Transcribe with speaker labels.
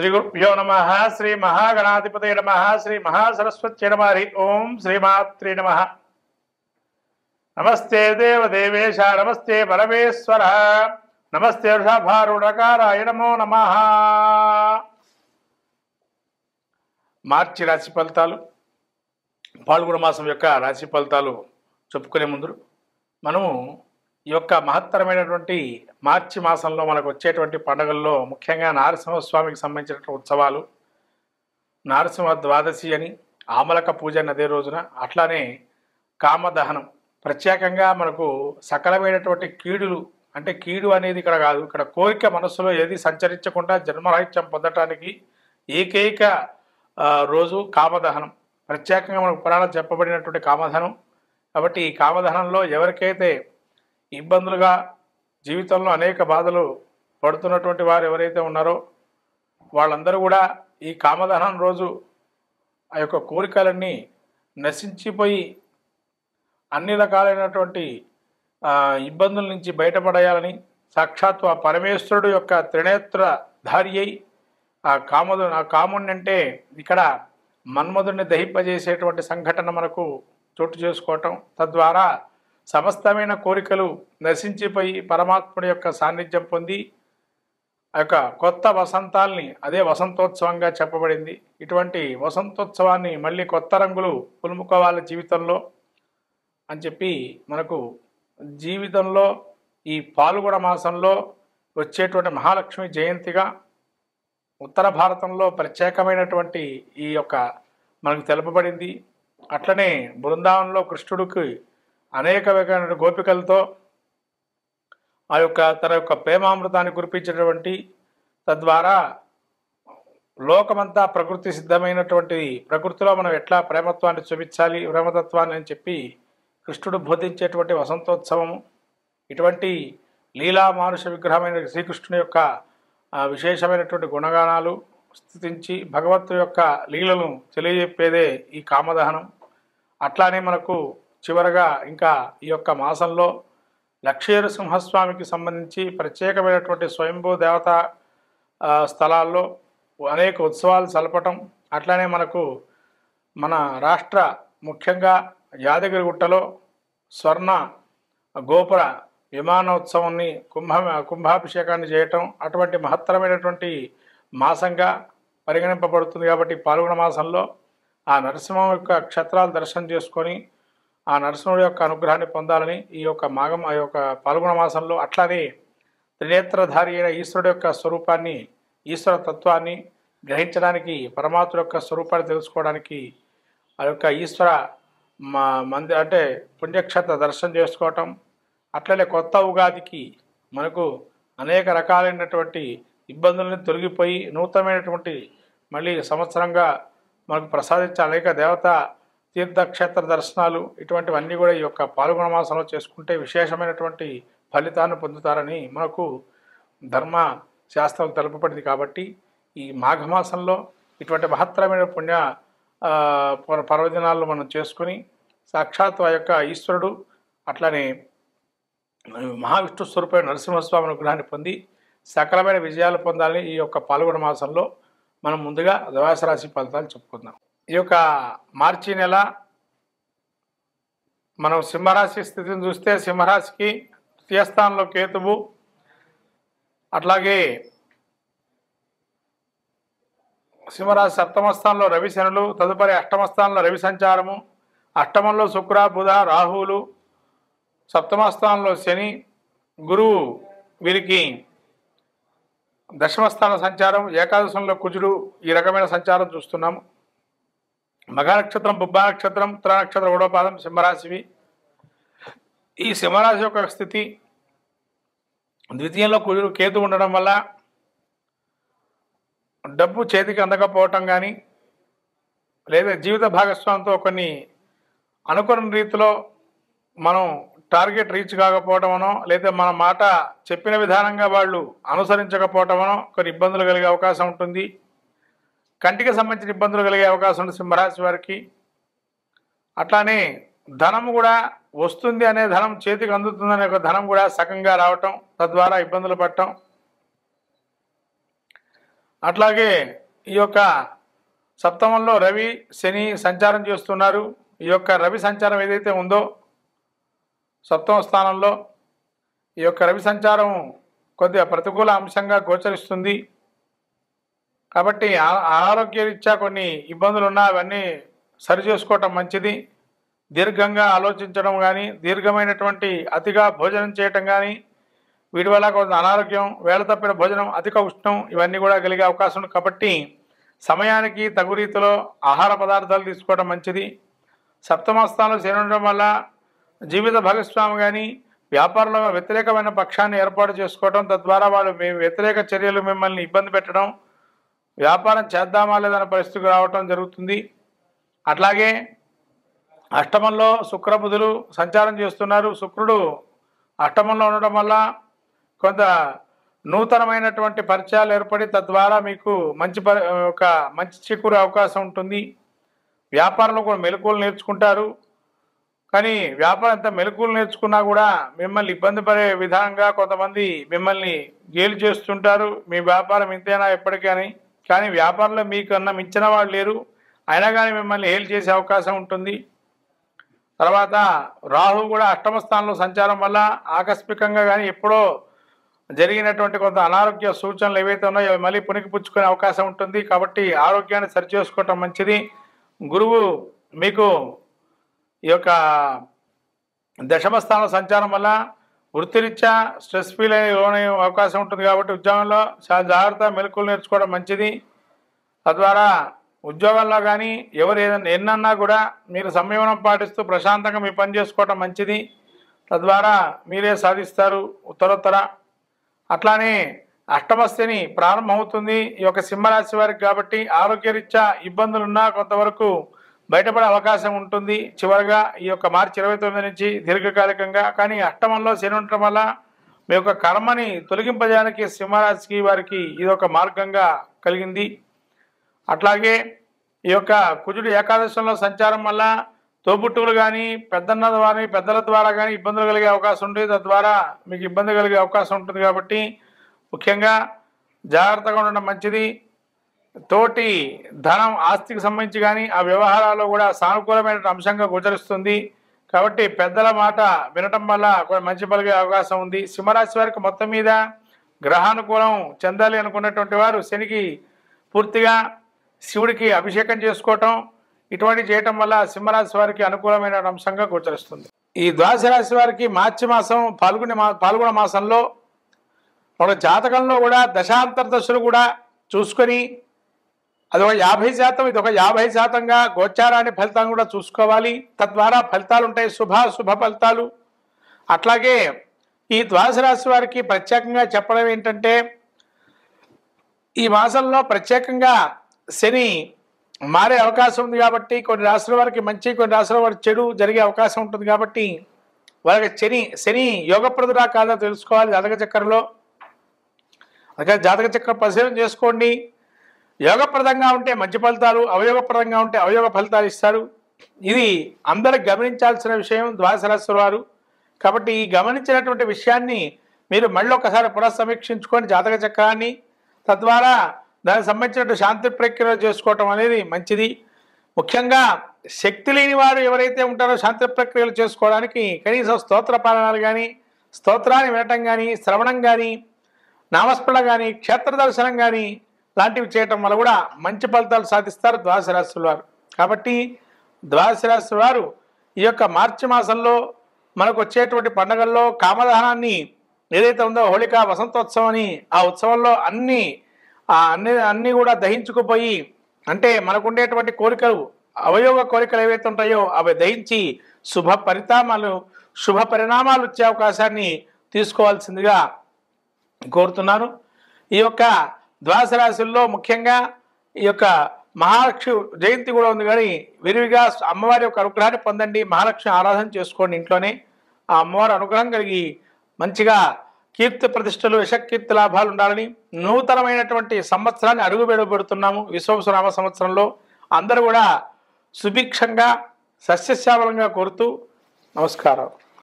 Speaker 1: శ్రీ గురుభ్యో నమ శ్రీ మహాగణాధిపతయ నమ శ్రీ మహాసరస్వత్యై నమ హరి ఓం శ్రీమాత్రే నమ. నమస్తే దేవదేవేశ నమస్తే పరమేశ్వర నమస్తే వృషభారూఢకారాయ నమో నమ. మార్చి రాశి ఫలితాలు, పాల్గొన మాసం యొక్క రాశి ఫలితాలు చెప్పుకునే ముందు మనము ఈ యొక్క మహత్తరమైనటువంటి మార్చి మాసంలో మనకు వచ్చేటువంటి పండుగల్లో ముఖ్యంగా నారసింహస్వామికి సంబంధించినటువంటి ఉత్సవాలు, నారసింహ ద్వాదశి అని, ఆమలక పూజ అని అదే రోజున, అట్లానే కామదహనం. ప్రత్యేకంగా మనకు సకలమైనటువంటి కీడులు, అంటే కీడు అనేది ఇక్కడ కాదు, ఇక్కడ కోరిక మనస్సులో ఏది సంచరించకుండా జన్మరాహిత్యం పొందటానికి ఏకైక రోజు కామదహనం. ప్రత్యేకంగా మనకు పురాణం చెప్పబడినటువంటి కామదహనం. కాబట్టి ఈ కామదహనంలో ఎవరికైతే ఇబ్బందులుగా జీవితంలో అనేక బాధలు పడుతున్నటువంటి వారు ఎవరైతే ఉన్నారో వాళ్ళందరూ కూడా ఈ కామదహనం రోజు ఆ యొక్క కోరికలన్నీ నశించిపోయి అన్ని రకాలైనటువంటి ఇబ్బందుల నుంచి బయటపడేయాలని సాక్షాత్తు ఆ పరమేశ్వరుడు యొక్క త్రినేత్రధారి అయి ఆ కాముడిని అంటే ఇక్కడ మన్మధుడిని దహింపజేసేటువంటి సంఘటన మనకు చోటు చేసుకోవటం, తద్వారా సమస్తమైన కోరికలు నశించిపోయి పరమాత్ముడి యొక్క సాన్నిధ్యం పొంది ఆ యొక్క కొత్త వసంతాల్ని, అదే వసంతోత్సవంగా చెప్పబడింది. ఇటువంటి వసంతోత్సవాన్ని మళ్ళీ కొత్త రంగులు పులుముకోవాలి జీవితంలో అని చెప్పి మనకు జీవితంలో ఈ పాల్గొన మాసంలో వచ్చేటువంటి మహాలక్ష్మి జయంతిగా ఉత్తర భారతంలో ప్రత్యేకమైనటువంటి ఈ యొక్క మనకు తెలుపబడింది. అట్లనే బృందావనంలో కృష్ణుడికి అనేక రకమైన గోపికలతో ఆ యొక్క తన యొక్క ప్రేమామృతాన్ని కురిపించేటువంటి, తద్వారా లోకమంతా ప్రకృతి సిద్ధమైనటువంటి ప్రకృతిలో మనం ఎట్లా ప్రేమత్వాన్ని చూపించాలి, ప్రేమతత్వాన్ని అని చెప్పి కృష్ణుడు బోధించేటువంటి వసంతోత్సవము. ఇటువంటి లీలా మానుష విగ్రహమైన శ్రీకృష్ణుని యొక్క విశేషమైనటువంటి గుణగానాలు స్థుతించి భగవంతు యొక్క లీలను తెలియజెప్పేదే ఈ కామదహనం. అట్లానే మనకు చివరగా ఇంకా ఈ యొక్క మాసంలో లక్ష్మీ సింహస్వామికి సంబంధించి ప్రత్యేకమైనటువంటి స్వయంభూ దేవతా స్థలాల్లో అనేక ఉత్సవాలు జరపటం. అట్లానే మనకు మన రాష్ట్ర ముఖ్యంగా యాదగిరిగుట్టలో స్వర్ణ గోపుర విమానోత్సవాన్ని కుంభాభిషేకాన్ని చేయటం అటువంటి మహత్తరమైనటువంటి మాసంగా పరిగణింపబడుతుంది. కాబట్టి పాల్గొన మాసంలో ఆ నరసింహం యొక్క క్షేత్రాలు దర్శనం చేసుకొని ఆ నరసింహుడి యొక్క అనుగ్రహాన్ని పొందాలని ఈ యొక్క ఆ యొక్క పాల్గొన మాసంలో, అట్లానే త్రినేత్రధారి అయిన ఈశ్వరుడు యొక్క స్వరూపాన్ని, ఈశ్వర తత్వాన్ని గ్రహించడానికి, పరమాత్ముడి యొక్క స్వరూపాన్ని తెలుసుకోవడానికి ఆ యొక్క ఈశ్వర అంటే పుణ్యక్షేత్ర దర్శనం చేసుకోవటం. అట్లనే కొత్త ఉగాదికి మనకు అనేక రకాలైనటువంటి ఇబ్బందులను తొలగిపోయి నూతనమైనటువంటి మళ్ళీ సంవత్సరంగా మనకు ప్రసాదించే అనేక దేవతా తీర్థక్షేత్ర దర్శనాలు, ఇటువంటివన్నీ కూడా ఈ యొక్క పాల్గొన మాసంలో చేసుకుంటే విశేషమైనటువంటి ఫలితాన్ని పొందుతారని మనకు ధర్మ శాస్త్రం తెలుపబడింది. కాబట్టి ఈ మాఘమాసంలో ఇటువంటి మహత్తరమైన పుణ్య పర్వదినాలను మనం చేసుకుని సాక్షాత్ ఆ యొక్క ఈశ్వరుడు అట్లనే మహావిష్ణు స్వరూపమైన నరసింహస్వామి అనుగ్రహాన్ని పొంది సకలమైన విజయాలు పొందాలని ఈ యొక్క పాల్గొన మాసంలో మనం ముందుగా ద్వాదశ రాశి ఫలితాలు చెప్పుకుందాం. ఈ యొక్క మార్చి నెల మనం సింహరాశి స్థితిని చూస్తే సింహరాశికి తృతీయ స్థానంలో కేతువు, అట్లాగే సింహరాశి సప్తమ స్థానంలో రవి శనులు, తదుపరి అష్టమ స్థానంలో రవి సంచారము, అష్టమంలో శుక్ర బుధ రాహువులు, సప్తమ స్థానంలో శని గురువు, వీరికి దశమ స్థాన సంచారం, ఏకాదశంలో కుజుడు, ఈ రకమైన సంచారం చూస్తున్నాము. మఘ నక్షత్రం, బుబ్బా నక్షత్రం, ఉత్తర నక్షత్రం ఒకటో పాదం సింహరాశివి. ఈ సింహరాశి యొక్క స్థితి ద్వితీయంలో కుజుడు కేతు ఉండడం వల్ల డబ్బు చేతికి అందకపోవటం కానీ, లేదా జీవిత భాగస్వామితో కొన్ని అనుకున్న రీతిలో మనం టార్గెట్ రీచ్ కాకపోవటమనో, లేదా మన మాట చెప్పిన విధానంగా వాళ్ళు అనుసరించకపోవటమనో కొన్ని ఇబ్బందులు కలిగే అవకాశం ఉంటుంది. కంటికి సంబంధించిన ఇబ్బందులు కలిగే అవకాశం ఉంటుంది సింహరాశి వారికి. అట్లానే ధనం కూడా వస్తుంది అనే ధనం, చేతికి అందుతుందనే ఒక ధనం కూడా సకంగా రావటం, తద్వారా ఇబ్బందులు పడటం. అట్లాగే ఈ యొక్క సప్తమంలో రవి శని సంచారం చేస్తున్నారు. ఈ యొక్క రవి సంచారం ఏదైతే ఉందో సప్తమ స్థానంలో ఈ యొక్క రవి సంచారం కొద్దిగా ప్రతికూల అంశంగా గోచరిస్తుంది. కాబట్టి ఆరోగ్యరీత్యా కొన్ని ఇబ్బందులు ఉన్నా అవన్నీ సరి చేసుకోవటం మంచిది. దీర్ఘంగా ఆలోచించడం కానీ, దీర్ఘమైనటువంటి అతిగా భోజనం చేయటం కానీ, వీటి వల్ల కొంత అనారోగ్యం, వేళ తప్పిన భోజనం, అధిక ఉష్ణం ఇవన్నీ కూడా కలిగే అవకాశం ఉంది. కాబట్టి సమయానికి తగు రీతిలో ఆహార పదార్థాలు తీసుకోవడం మంచిది. సప్తమ స్థానంలో శని ఉండడం వల్ల జీవిత భాగస్వామి కానీ వ్యాపారంలో వ్యతిరేకమైన పక్షాన్ని ఏర్పాటు చేసుకోవడం, తద్వారా వాళ్ళు వ్యతిరేక చర్యలు మిమ్మల్ని ఇబ్బంది పెట్టడం, వ్యాపారం చేద్దామా లేదన్న పరిస్థితికి రావటం జరుగుతుంది. అట్లాగే అష్టమంలో శుక్రబుధులు సంచారం చేస్తున్నారు. శుక్రుడు అష్టమంలో ఉండడం వల్ల కొంత నూతనమైనటువంటి పరిచయాలు ఏర్పడి తద్వారా మీకు మంచి చిక్కురే అవకాశం ఉంటుంది. వ్యాపారంలో కూడా మెలకువలు నేర్చుకుంటారు. కానీ వ్యాపారం ఎంత మెలకువలు నేర్చుకున్నా కూడా మిమ్మల్ని ఇబ్బంది పడే విధంగా కొంతమంది మిమ్మల్ని గేలి చేస్తుంటారు. మీ వ్యాపారం ఇంతేనా ఎప్పటికీ కానీ వ్యాపారంలో మీకన్నా మించిన వాళ్ళు లేరు, అయినా కానీ మిమ్మల్ని హేల్ చేసే అవకాశం ఉంటుంది. తర్వాత రాహు కూడా అష్టమ స్థానంలో సంచారం వల్ల ఆకస్మికంగా కానీ ఎప్పుడో జరిగినటువంటి కొంత అనారోగ్య సూచనలు ఏవైతే ఉన్నాయో అవి మళ్ళీ పుణికిపుచ్చుకునే అవకాశం ఉంటుంది. కాబట్టి ఆరోగ్యాన్ని సరిచేసుకోవటం మంచిది. గురువు మీకు ఈ యొక్క దశమ స్థానంలో సంచారం వల్ల వృత్తిరీత్యా స్ట్రెస్ ఫీల్ అయ్యే లోనే అవకాశం ఉంటుంది. కాబట్టి ఉద్యోగంలో చాలా జాగ్రత్త మెలకువలు నేర్చుకోవడం మంచిది. తద్వారా ఉద్యోగంలో కానీ ఎవరు ఎన్నన్నా కూడా మీరు సంయమనం పాటిస్తూ ప్రశాంతంగా మీ పని చేసుకోవటం మంచిది. తద్వారా మీరే సాధిస్తారు ఉత్తరోత్తర. అట్లానే అష్టమశని ప్రారంభమవుతుంది ఈ యొక్క సింహరాశి వారికి. కాబట్టి ఆరోగ్యరీత్యా ఇబ్బందులున్నా కొంతవరకు బయటపడే అవకాశం ఉంటుంది చివరిగా ఈ యొక్క మార్చి 29 నుంచి దీర్ఘకాలికంగా. కానీ అష్టమంలో శని ఉండటం వల్ల మీ యొక్క కర్మని తొలగింపజేయడానికి సింహరాశి వారికి ఇది ఒక మార్గంగా కలిగింది. అట్లాగే ఈ యొక్క కుజుడు ఏకాదశంలో సంచారం వల్ల తోబుట్టువులు కానీ పెద్దల ద్వారా కానీ ఇబ్బందులు కలిగే అవకాశం ఉంటుంది. తద్వారా మీకు ఇబ్బంది కలిగే అవకాశం ఉంటుంది. కాబట్టి ముఖ్యంగా జాగ్రత్తగా ఉండడం మంచిది. తోటి ధనం ఆస్తికి సంబంధించి కానీ ఆ వ్యవహారాల్లో కూడా సానుకూలమైన అంశంగా గోచరిస్తుంది. కాబట్టి పెద్దల మాట వినటం వల్ల కూడా మంచి కలిగే అవకాశం ఉంది. సింహరాశి వారికి మొత్తం మీద గ్రహానుకూలం చెందాలి అనుకున్నటువంటి వారు శనికి పూర్తిగా శివుడికి అభిషేకం చేసుకోవటం ఇటువంటి చేయటం వల్ల సింహరాశి వారికి అనుకూలమైన అంశంగా గోచరిస్తుంది. ఈ ద్వాదశ రాశి వారికి మార్చి మాసం పాల్గొన మాసంలో ఒక జాతకంలో కూడా దశాంతర దశలు కూడా చూసుకొని అదొక 50%, ఇది ఒక 50%గా గోచారాన్ని ఫలితాన్ని కూడా చూసుకోవాలి. తద్వారా ఫలితాలు ఉంటాయి, శుభ ఫలితాలు. అట్లాగే ఈ ద్వాదశ రాశి వారికి ప్రత్యేకంగా చెప్పడం ఏంటంటే ఈ మాసంలో ప్రత్యేకంగా శని మారే అవకాశం ఉంది. కాబట్టి కొన్ని రాశుల వారికి మంచి, కొన్ని రాశుల వారికి చెడు జరిగే అవకాశం ఉంటుంది. కాబట్టి వాళ్ళకి శని యోగప్రదుడా కాదా తెలుసుకోవాలి జాతక చక్రంలో. అందుకే జాతక చక్రం పరిశీలన చేసుకోండి. యోగప్రదంగా ఉంటే మంచి ఫలితాలు, అవయోగప్రదంగా ఉంటే అవయోగ ఫలితాలు ఇస్తారు. ఇది అందరికి గమనించాల్సిన విషయం ద్వాదశ రాశి వారు. కాబట్టి ఈ గమనించినటువంటి విషయాన్ని మీరు మళ్ళీ ఒకసారి పునఃసమీక్షించుకొని జాతక చక్రాన్ని, తద్వారా దానికి సంబంధించిన శాంతి ప్రక్రియ చేసుకోవటం అనేది మంచిది. ముఖ్యంగా శక్తి లేని వారు ఎవరైతే ఉంటారో శాంతి ప్రక్రియలు చేసుకోవడానికి కనీసం స్తోత్ర పాలనాలు కానీ, స్తోత్రాన్ని వినటం కానీ, శ్రవణం కానీ, నామస్మరణ కానీ, క్షేత్ర దర్శనం కానీ లాంటివి చేయటం వల్ల కూడా మంచి ఫలితాలు సాధిస్తారు ద్వాదశ రాశుల వారు. కాబట్టి ద్వాదశ రాశి వారు ఈ యొక్క మార్చి మాసంలో మనకు వచ్చేటువంటి పండుగల్లో కామదహనాన్ని ఏదైతే ఉందో హోళికా వసంతోత్సవం అని, ఆ ఉత్సవంలో అన్నీ కూడా దహించుకుపోయి, అంటే మనకు ఉండేటువంటి కోరికలు, అవయోగ కోరికలు ఏవైతే ఉంటాయో అవి దహించి శుభ పరిణామాలు వచ్చే అవకాశాన్ని తీసుకోవాల్సిందిగా కోరుతున్నాను. ఈ యొక్క ద్వాదశ రాశుల్లో ముఖ్యంగా ఈ యొక్క మహాలక్ష్మి జయంతి కూడా ఉంది. కానీ విరివిగా అమ్మవారి యొక్క అనుగ్రహాన్ని పొందండి, మహాలక్ష్మి ఆరాధన చేసుకోండి ఇంట్లోనే. ఆ అమ్మవారి అనుగ్రహం కలిగి మంచిగా కీర్తి ప్రతిష్టలు, యశకీర్తి లాభాలు ఉండాలని నూతనమైనటువంటి సంవత్సరాన్ని అడుగుపెడుతున్నాము. విశ్వావసునామ సంవత్సరంలో అందరూ కూడా సుభిక్షంగా సస్యశ్యామలంగా కోరుతూ నమస్కారం.